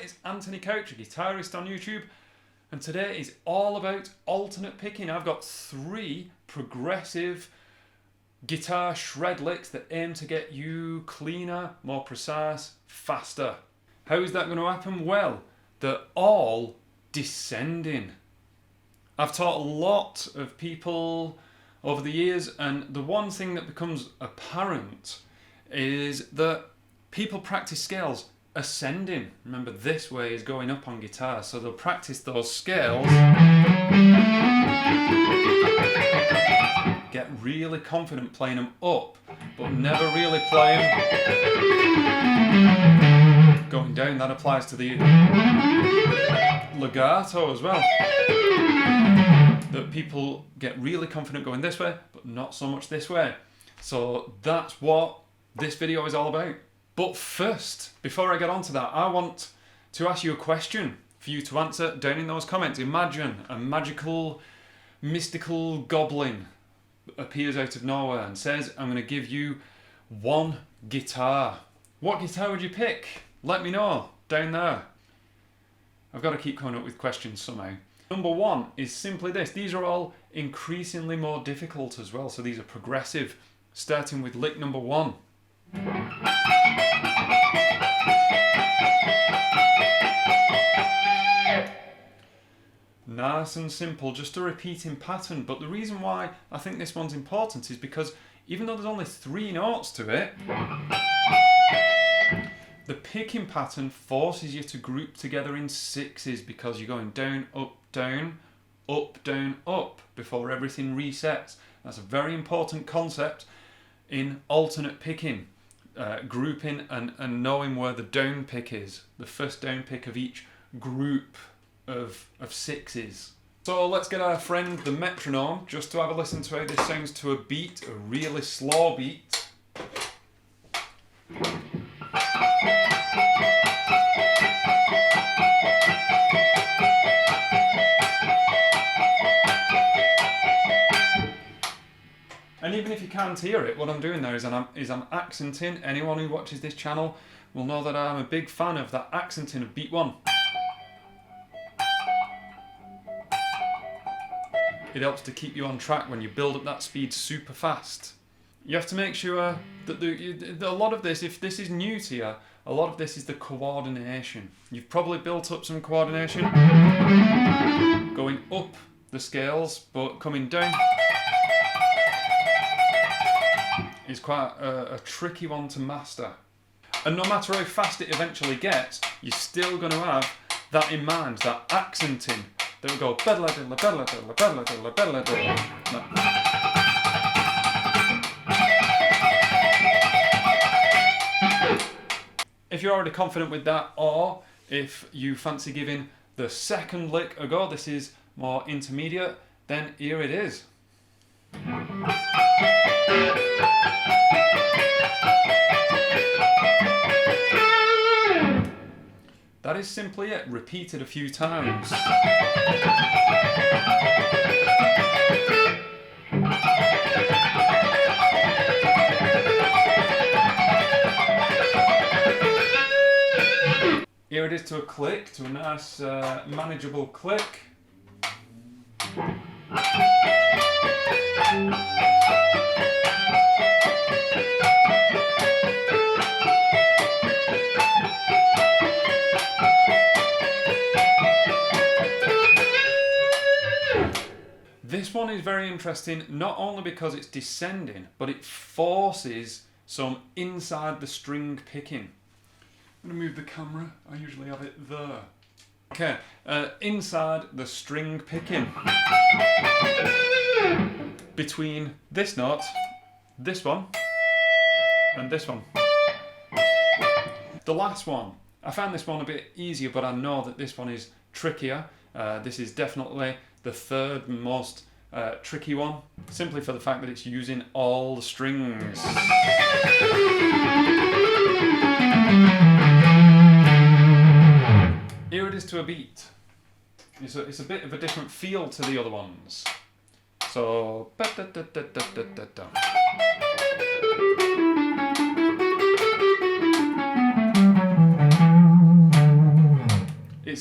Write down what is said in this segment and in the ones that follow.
it's Anthony Couch, a guitarist on YouTube, and today is all about alternate picking. I've got 3 progressive guitar shred licks that aim to get you cleaner, more precise, faster. How is that going to happen? Well, they're all descending. I've taught a lot of people over the years, and the one thing that becomes apparent is that people practice scales ascending. Remember, this way is going up on guitar, so they'll practice those scales, get really confident playing them up, but never really play them going down. That applies to the legato as well. That people get really confident going this way, but not so much this way. So that's what this video is all about. But first, before I get on to that, I want to ask you a question for you to answer down in those comments. Imagine a magical, mystical goblin appears out of nowhere and says, I'm going to give you 1 guitar. What guitar would you pick? Let me know down there. I've got to keep coming up with questions somehow. Number 1 is simply this. These are all increasingly more difficult as well, so these are progressive, starting with lick number 1. Nice and simple, just a repeating pattern. But the reason why I think this one's important is because even though there's only 3 notes to it, the picking pattern forces you to group together in 6s because you're going down, up, down, up, down, up before everything resets. That's a very important concept in alternate picking. Grouping and knowing where the down pick is, the first down pick of each group of 6s. So let's get our friend the metronome just to have a listen to how this sounds to a beat, a really slow beat. And even if you can't hear it, what I'm doing there is I'm accenting. Anyone who watches this channel will know that I'm a big fan of that accenting of beat 1. It helps to keep you on track when you build up that speed super fast. You have to make sure that a lot of this, if this is new to you, a lot of this is the coordination. You've probably built up some coordination going up the scales, but coming down is quite a tricky one to master. And no matter how fast it eventually gets, you're still going to have that in mind, that accenting that will go bedla diddla bedla diddla bedla diddla bedla diddla. If you're already confident with that, or if you fancy giving the second lick a go, this is more intermediate, then here it is. That is simply it, repeated a few times. Here it is to a click, to a nice manageable click. This one is very interesting, not only because it's descending, but it forces some inside the string picking. I'm going to move the camera, I usually have it there. Okay, inside the string picking. Between this note, this one, and this one. The last one, I found this one a bit easier, but I know that this one is trickier. This is definitely the third most tricky one, simply for the fact that it's using all the strings. Here it is to a beat. It's a bit of a different feel to the other ones. So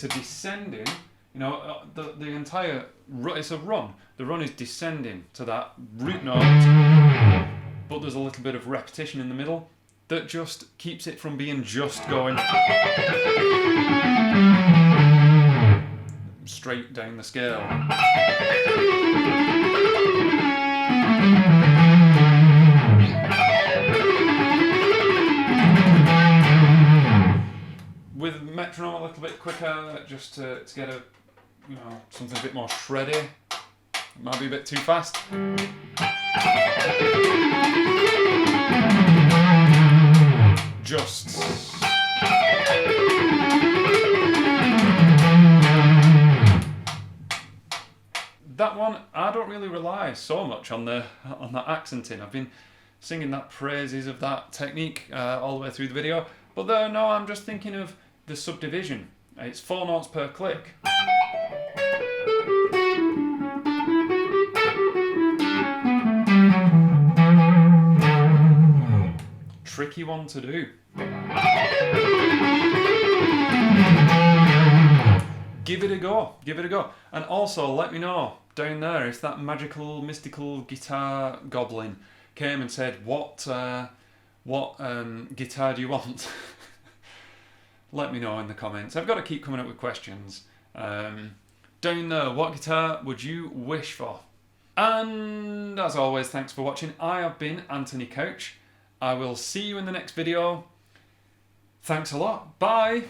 a descending, you know, the entire, it's a run. The run is descending to that root note, but there's a little bit of repetition in the middle that just keeps it from being just going straight down the scale. With metronome a little bit quicker, just to get a, you know, something a bit more shreddy. It might be a bit too fast. Just. That one, I don't really rely so much on that accenting. I've been singing that praises of that technique all the way through the video, but no, I'm just thinking of the subdivision. It's 4 notes per click. Tricky one to do. Give it a go, give it a go. And also let me know down there if that magical, mystical guitar goblin came and said, what guitar do you want? Let me know in the comments. I've got to keep coming up with questions. Down there, what guitar would you wish for? And as always, thanks for watching. I have been Anthony Couch. I will see you in the next video. Thanks a lot. Bye.